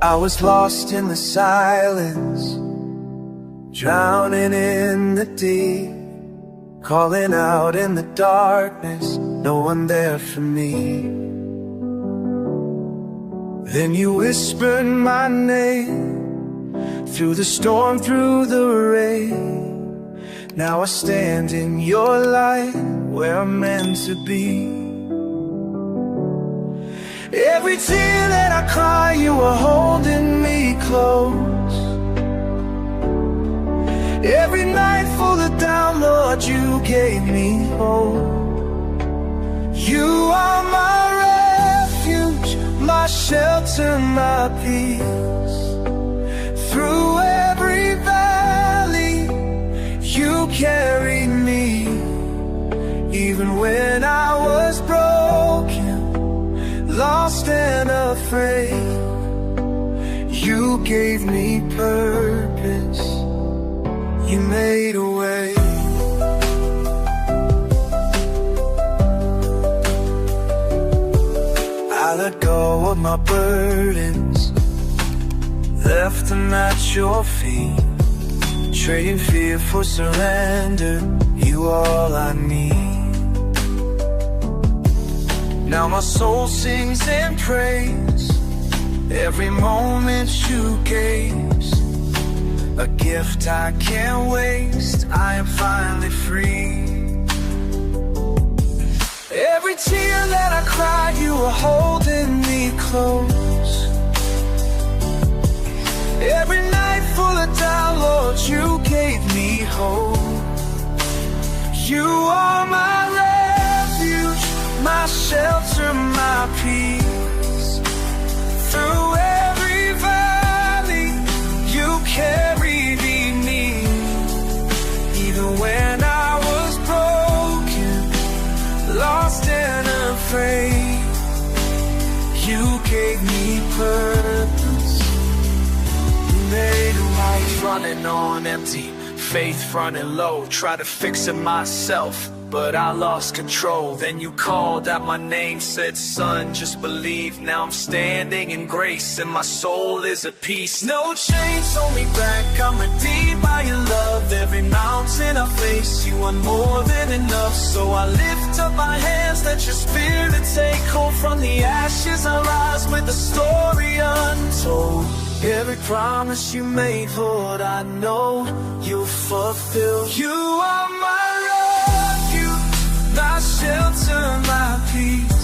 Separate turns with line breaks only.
I was lost in the silence, drowning in the deep, calling out in the darkness, no one there for me. Then you whispered my name, through the storm, through the rain. Now I stand in your light, where I'm meant to be. Every tear that I cry, you were holding me close. Every night full of doubt, Lord, you gave me hope. You are my refuge, my shelter, my peace. Through every valley, you carried me. Even when I was broken, lost and afraid, you gave me purpose. You made a way. I let go of my burdens, left them at your feet, trading fear for surrender. You all I need. Now my soul sings and prays every moment you gave. A gift I can't waste, I am finally free. Every tear that I cried, you were holding me close. Every night full of doubt, Lord, you gave me hope. You are my refuge, my shelter, my peace. Through every valley, you carried me. Even when I was broken, lost and afraid, you gave me purpose. You made a life running on empty, faith running low. Tried to fix it myself, but I lost control. Then you called out my name, said, son, just believe. Now I'm standing in grace, and my soul is at peace. No chains hold me back, I'm redeemed by your love. Every mountain I face, you are more than enough. So I lift up my hands, let your spirit take hold. From the ashes I rise with a story untold. Every promise you made, Lord, I know you'll fulfill. You are my my shelter, my peace.